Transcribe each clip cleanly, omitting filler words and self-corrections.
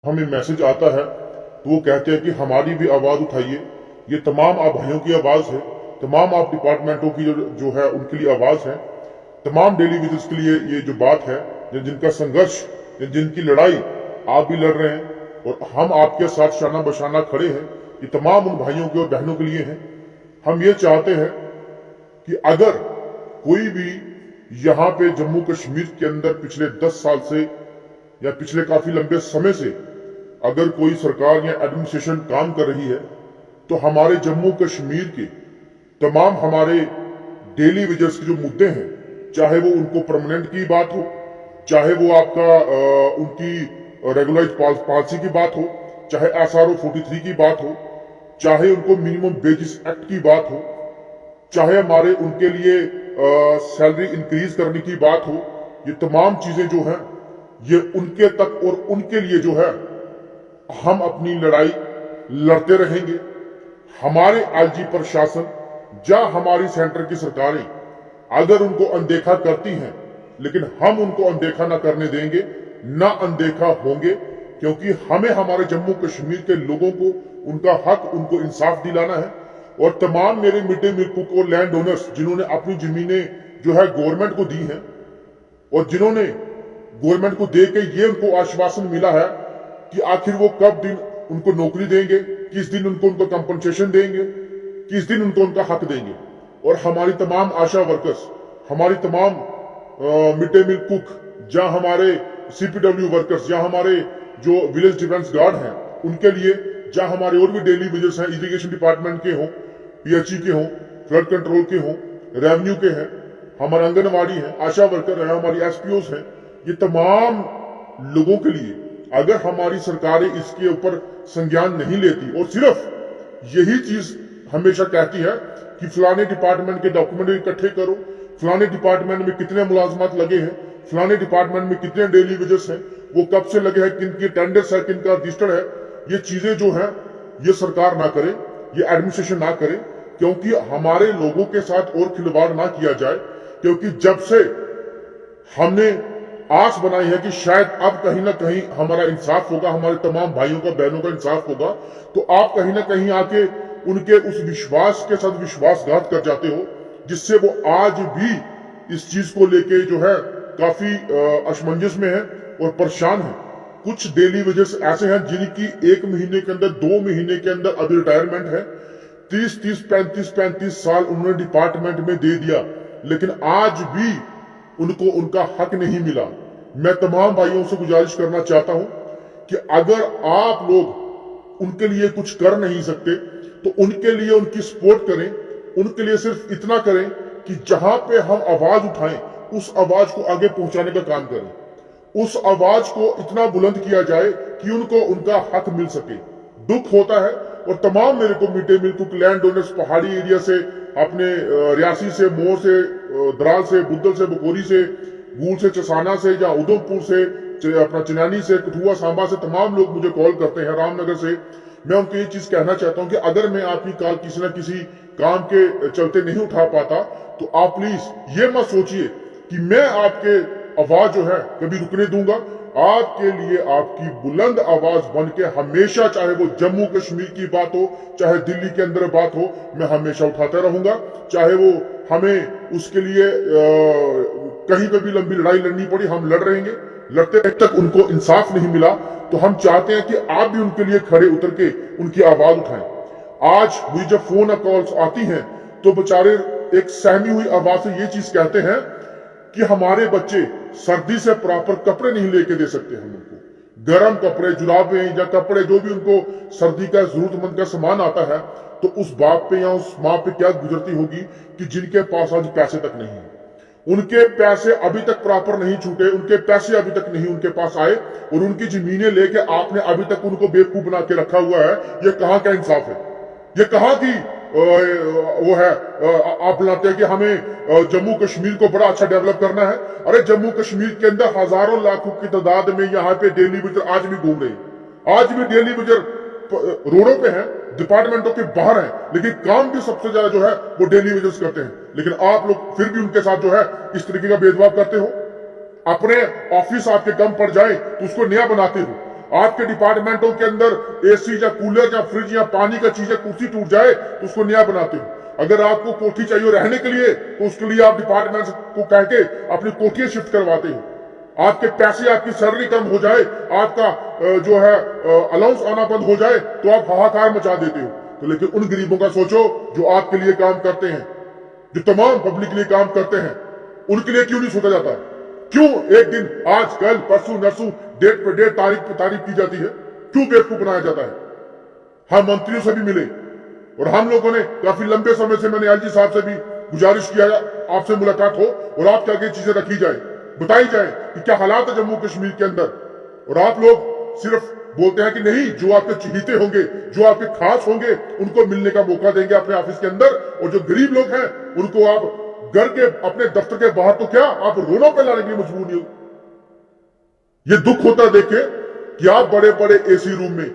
हमें मैसेज आता है तो वो कहते हैं कि हमारी भी आवाज़ उठाइए। ये तमाम आप भाइयों की आवाज़ है, तमाम आप डिपार्टमेंटों की जो है उनके लिए आवाज़ है, तमाम डेली विजिट्स के लिए ये जो बात है, जिनका संघर्ष, जिनकी लड़ाई आप भी लड़ रहे हैं और हम आपके साथ शाना बशाना खड़े हैं, ये तमाम उन भाइयों के और बहनों के लिए हैं। हम ये चाहते हैं कि अगर कोई भी यहाँ पे जम्मू कश्मीर के अंदर पिछले 10 साल से या पिछले काफी लंबे समय से अगर कोई सरकार या एडमिनिस्ट्रेशन काम कर रही है तो हमारे जम्मू कश्मीर के तमाम हमारे डेली वेजर्स के जो मुद्दे हैं, चाहे वो उनको परमानेंट की बात हो, चाहे वो आपका उनकी रेगुलराइज पॉलिसी की बात हो, चाहे SRO 43 की बात हो, चाहे उनको मिनिमम वेजेस एक्ट की बात हो, चाहे हमारे उनके लिए सैलरी इंक्रीज करने की बात हो, ये तमाम चीजें जो हैं ये उनके तक और उनके लिए जो है हम अपनी लड़ाई लड़ते रहेंगे। हमारे IG प्रशासन या हमारी सेंटर की सरकारें अगर उनको अनदेखा करती हैं, लेकिन हम उनको अनदेखा ना करने देंगे, ना अनदेखा होंगे, क्योंकि हमें हमारे जम्मू कश्मीर के लोगों को उनका हक, उनको इंसाफ दिलाना है। और तमाम मेरे मिड डे मील कुक और लैंड ओनर्स जिन्होंने अपनी जमीनें जो है गवर्नमेंट को दी हैं और जिन्होंने गवर्नमेंट को दे के ये उनको आश्वासन मिला है कि आखिर वो कब दिन उनको नौकरी देंगे, किस दिन उनको कंपनसेशन देंगे, किस दिन उनको उनका हक देंगे। और हमारी तमाम आशा वर्कर्स, हमारी तमाम मिड डे मील कुक, जहां हमारे CPW वर्कर्स, या हमारे जो विलेज डिफेंस गार्ड हैं उनके लिए, जहां हमारे और भी डेली वेजर्स हैं, इरिगेशन डिपार्टमेंट के हों, PHE के हों, फ्लड कंट्रोल के हों, रेवेन्यू के हैं, हमारे आंगनवाड़ी हैं, आशा वर्कर हैं, हमारी SPOs हैं, ये तमाम लोगों के लिए अगर हमारी सरकारें इसके ऊपर संज्ञान नहीं लेती और सिर्फ यही चीज हमेशा कहती है कि फलाने डिपार्टमेंट के डॉक्यूमेंट इकट्ठे करो, फलाने डिपार्टमेंट में कितने मुलाजमत लगे हैं, फलाने डिपार्टमेंट में कितने डेली वेजेस हैं, वो कब से लगे हैं, किन की टेंडर्स है, किन का रजिस्टर्ड है, ये चीजें जो है ये सरकार ना करे, ये एडमिनिस्ट्रेशन ना करे, क्योंकि हमारे लोगों के साथ और खिलवाड़ ना किया जाए। क्योंकि जब से हमने आस बनाई है कि शायद अब कहीं ना कहीं हमारा इंसाफ होगा, हमारे तमाम भाइयों का, बहनों का इंसाफ होगा, तो आप कहीं ना कहीं आके उनके उस विश्वास के साथ विश्वासघात कर जाते हो, जिससे वो आज भी इस चीज को लेके जो है काफी असमंजस में है और परेशान है। कुछ डेली वेजेस ऐसे हैं जिनकी 1 महीने के अंदर, 2 महीने के अंदर अभी रिटायरमेंट है। 30-30, 35-35 साल उन्होंने डिपार्टमेंट में दे दिया, लेकिन आज भी उनको उनका हक नहीं मिला। मैं तमाम भाइयों से गुजारिश करना चाहता हूं कि अगर आप लोग उनके लिए कुछ कर नहीं सकते तो उनके लिए उनकी सपोर्ट करें, उनके लिए सिर्फ इतना करें कि जहां पे हम आवाज उठाएं उस आवाज को आगे पहुंचाने का काम करें, उस आवाज को इतना बुलंद किया जाए कि उनको उनका हक मिल सके। दुख होता है और तमाम मेरे को mid day meal cook, land owners, पहाड़ी एरिया से, अपने रियासी से, मोर से, द्राल से, बुद्धल से, बकोरी से, गूल से, चसाना से, या उधमपुर से, अपना चिनानी से, कठुआ, सांबा से तमाम लोग मुझे कॉल करते हैं, रामनगर से। मैं उनको ये चीज कहना चाहता हूं कि अगर मैं आपकी कॉल किसी ना किसी काम के चलते नहीं उठा पाता तो आप प्लीज ये मत सोचिए कि मैं आपके आवाज जो है कभी रुकने दूंगा। आपके लिए आपकी बुलंद आवाज बन के हमेशा, चाहे वो जम्मू कश्मीर की बात हो, चाहे दिल्ली के अंदर बात हो, मैं हमेशा उठाता रहूंगा। चाहे वो हमें उसके लिए कहीं पे भी लंबी लड़ाई लड़नी पड़ी, हम लड़ रहेंगे। लड़ते तक उनको इंसाफ नहीं मिला तो हम चाहते हैं कि आप भी उनके लिए खड़े उतर के उनकी आवाज उठाएं। आज मुझे जब फोन कॉल्स आती हैं तो बेचारे एक सहमी हुई आवाज से ये चीज कहते हैं कि हमारे बच्चे सर्दी से प्रॉपर कपड़े नहीं लेके दे सकते, हम उनको गर्म कपड़े, जुराबे या कपड़े जो भी उनको सर्दी का जरूरतमंद का सामान आता है, तो उस बाप पे या उस माँ पे क्या गुजरती होगी कि जिनके पास आज पैसे तक नहीं है, उनके पैसे अभी तक प्रॉपर नहीं छूटे, उनके पैसे अभी तक नहीं उनके पास आए और उनकी जमीनें लेके आपने अभी तक उनको बेवकूफ बना के रखा हुआ है। ये कहाँ का इंसाफ है? ये कहाँ की वो है? आप बनाते हैं कि हमें जम्मू कश्मीर को बड़ा अच्छा डेवलप करना है। अरे जम्मू कश्मीर के अंदर हजारों लाखों की तादाद में यहाँ पे डेली वेजर आज भी घूम रहे हैं, आज भी डेली वेजर रोडों पे हैं, डिपार्टमेंटों के बाहर हैं, लेकिन काम भी सबसे ज्यादा जो है वो डेली वेजर्स करते हैं। लेकिन आप लोग फिर भी उनके साथ जो है इस तरीके का भेदभाव करते हो। अपने ऑफिस आपके कम पड़ जाए तो उसको नया बनाते हो, आपके डिपार्टमेंटों के अंदर एसी या कूलर या फ्रिज या पानी का चीज या कुर्सी टूट जाए तो उसको नया बनाते हो। अगर आपको कोठी चाहिए रहने के लिए तो उसके लिए आप डिपार्टमेंट को कह के अपनी कोठियां शिफ्ट करवाते हो। आपके पैसे, आपकी सैलरी कम हो जाए, आपका जो है अलाउंस आना बंद हो जाए तो आप हाहाकार मचा देते हो। तो लेकिन उन गरीबों का सोचो जो आपके लिए काम करते हैं, जो तमाम पब्लिक के लिए काम करते हैं, उनके लिए क्यों नहीं सोचा जाता? क्यों एक दिन आज कल परसों नरसों डेट पर डेट तारीख पर तारीख की जाती है? क्यों बेवकूफ बनाया जाता है? हम मंत्रियों से भी मिले और हम लोगों ने काफी लंबे समय से मैंने एलजी साहब से भी गुजारिश किया आपसे मुलाकात हो और आपके आगे चीजें रखी जाए, बताई जाए कि क्या हालात है जम्मू कश्मीर के अंदर। और आप लोग सिर्फ बोलते हैं कि नहीं, जो आपके चहीते होंगे, जो आपके खास होंगे, उनको मिलने का मौका देंगे अपने ऑफिस के अंदर, और जो गरीब लोग हैं उनको आप घर के अपने दफ्तर के बाहर तो क्या आप रोनों पे लाने के लिए मजबूर नहीं हो। ये दुख होता देखे कि आप बड़े बड़े एसी रूम में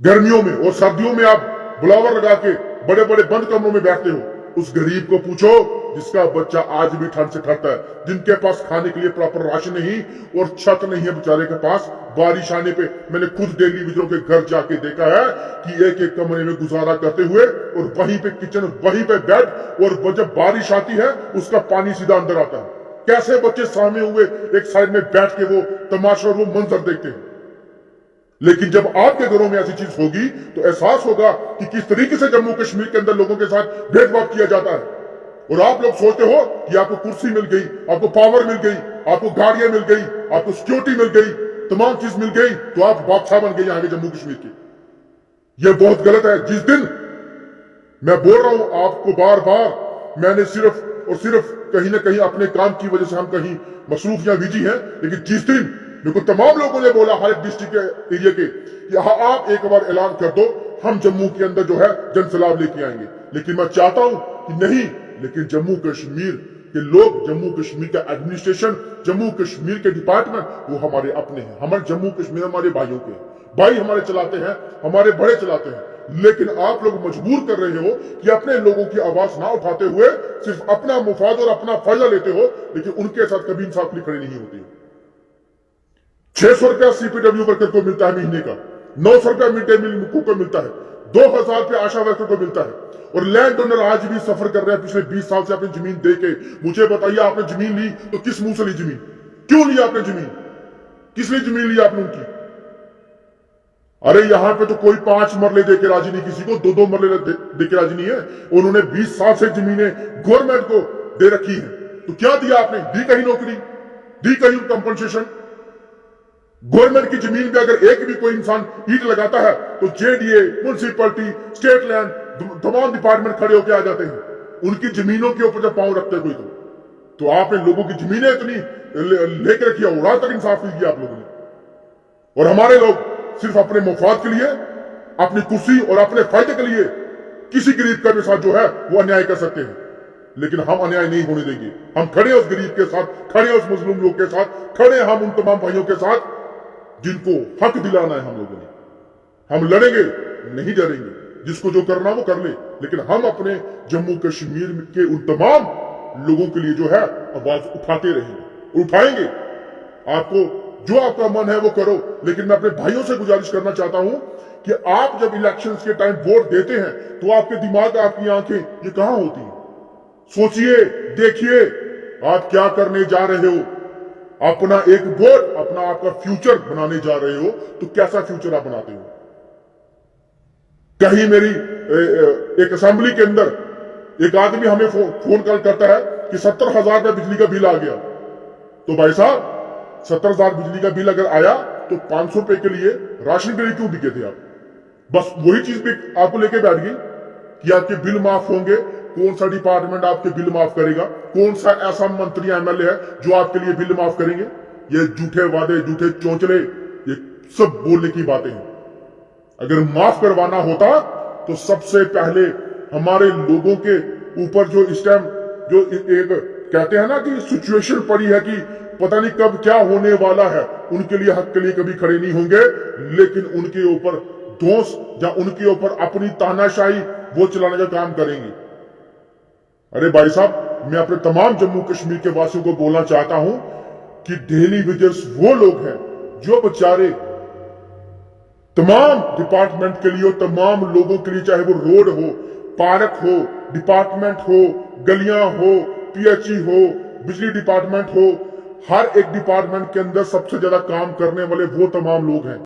गर्मियों में और सर्दियों में आप बुलावर लगा के बड़े बड़े बंद कमरों में बैठते हो। उस गरीब को पूछो जिसका बच्चा आज भी ठंड से ठरता है, जिनके पास खाने के लिए प्रॉपर राशन नहीं और छत नहीं है बेचारे के पास। बारिश आने पे मैंने खुद डेली विजरों के घर जाके देखा है कि एक एक कमरे में गुजारा करते हुए, और वहीं पे किचन, वहीं पे बेड, और जब बारिश आती है उसका पानी सीधा अंदर आता है। कैसे बच्चे सामने हुए एक साइड में बैठ के वो तमाशा और वो मंजर देखते हैं। लेकिन जब आपके घरों में ऐसी चीज होगी तो एहसास होगा कि किस तरीके से जम्मू कश्मीर के अंदर लोगों के साथ भेदभाव किया जाता है। और आप लोग सोचते हो कि आपको कुर्सी मिल गई, आपको पावर मिल गई, आपको गाड़ियां मिल गई, आपको सिक्योरिटी मिल गई, तमाम चीज मिल गई तो आप बादशाह बन गए आगे जम्मू कश्मीर के। यह बहुत गलत है। जिस दिन मैं बोल रहा हूं आपको बार बार, मैंने सिर्फ और सिर्फ कहीं ना कहीं अपने काम की वजह से हम कहीं मसरूफ या बिजी हैं, लेकिन जिस दिन मेरे को तमाम लोगों ने बोला हर एक डिस्ट्रिक्ट के एरिया के कि हाँ आप एक बार ऐलान कर दो, हम जम्मू के अंदर जो है जनसैलाब लेके आएंगे। लेकिन मैं चाहता हूं कि नहीं, लेकिन जम्मू कश्मीर के लोग, जम्मू कश्मीर का एडमिनिस्ट्रेशन, जम्मू कश्मीर के डिपार्टमेंट वो हमारे अपने हैं। हमारे जम्मू कश्मीर हमारे भाइयों के, भाई हमारे चलाते हैं, हमारे बड़े चलाते हैं। लेकिन आप लोग मजबूर कर रहे हो कि अपने लोगों की आवाज ना उठाते हुए सिर्फ अपना मुफाद और अपना फायदा लेते हो, लेकिन उनके साथ कभी इंसाफ के लिए खड़े नहीं होते। 600 रुपया सीपीडब्ल्यू वर्कर को मिलता है महीने का, 900 रुपया मिड डे मील को मिलता है, 2000 रुपया आशा वर्कर को मिलता है। और लैंड ओनर आज भी सफर कर रहे हैं पिछले 20 साल से अपनी जमीन दे के। मुझे बताइए, आपने जमीन ली तो किस मुंह से ली जमीन? क्यों ली आपने जमीन? किस लिए जमीन ली आपने उनकी? अरे यहां पे तो कोई 5 मरले देके राजी नहीं, किसी को 2-2 मरले देके राजी नहीं है। उन्होंने 20 साल से जमीनें गवर्नमेंट को दे रखी है, तो क्या दिया आपने? दी कहीं नौकरी? दी कहीं कंपनसेशन? गवर्नमेंट की जमीन पे अगर एक भी कोई इंसान ईंट लगाता है तो जेडीए, म्युनिसिपैलिटी, स्टेट लैंड, तमाम डिपार्टमेंट खड़े होकर आ जाते हैं उनकी जमीनों के ऊपर जब पांव रखते कोई। तो आपने लोगों की जमीनें इतनी लेकर रखी, उड़ा तक इंसाफ नहीं किया आप लोगों ने। और हमारे लोग सिर्फ अपने मुफाद के लिए, अपनी कुर्सी और अपने फायदे के लिए किसी गरीब का भी साथ जो है वो अन्याय कर सकते हैं। लेकिन हम अन्याय नहीं होने देंगे। हम खड़े उस गरीब के साथ, खड़े उस मजलूम लोग के साथ, खड़े हम उन तमाम भाइयों के साथ जिनको हक दिलाना है हम लोगों ने। हम लड़ेंगे, नहीं डरेंगे, जिसको जो करना वो कर ले, लेकिन हम अपने जम्मू कश्मीर के उन तमाम लोगों के लिए जो है आवाज उठाते रहेंगे, उठाएंगे। आपको जो आपका मन है वो करो, लेकिन मैं अपने भाइयों से गुजारिश करना चाहता हूं कि आप जब इलेक्शंस के टाइम वोट देते हैं तो आपके दिमाग, आपकी आंखें ये कहां होती हैं? सोचिए, देखिए आप क्या करने जा रहे हो। अपना एक वोट अपना आपका फ्यूचर बनाने जा रहे हो, तो कैसा फ्यूचर आप बनाते हो? कहीं मेरी एक असेंबली के अंदर एक आदमी हमें फोन कॉल करता है कि 70,000 रुपया बिजली का बिल आ गया। तो भाई साहब, 70,000 बिजली का बिल अगर आया तो 500 रुपए के लिए राशन के लिए क्यों बिके थे आप? बस वही चीज भी आपको लेके बैठ गई कि आपके बिल माफ होंगे। कौन सा डिपार्टमेंट आपके बिल माफ करेगा? कौन सा ऐसा मंत्री एमएलए है जो आपके लिए बिल माफ करेंगे? ये झूठे वादे, झूठे चौंचले, ये सब बोलने की बातें हैं। अगर माफ करवाना होता तो सबसे पहले हमारे लोगों के ऊपर जो इस टाइम जो एक कहते हैं ना कि सिचुएशन पड़ी है कि पता नहीं कब क्या होने वाला है, उनके लिए, हक के लिए कभी खड़े नहीं होंगे, लेकिन उनके ऊपर दोस्त या उनके ऊपर अपनी तानाशाही वो चलाने का काम करेंगे। अरे भाई साहब, मैं अपने तमाम जम्मू कश्मीर के वासियों को बोलना चाहता हूं कि डेली विजर्स वो लोग हैं जो बेचारे तमाम डिपार्टमेंट के लिए, तमाम लोगों के लिए, चाहे वो रोड हो, पार्क हो, डिपार्टमेंट हो, गलियां हो, पीएचई हो, बिजली डिपार्टमेंट हो, हर एक डिपार्टमेंट के अंदर सबसे ज्यादा काम करने वाले वो तमाम लोग हैं।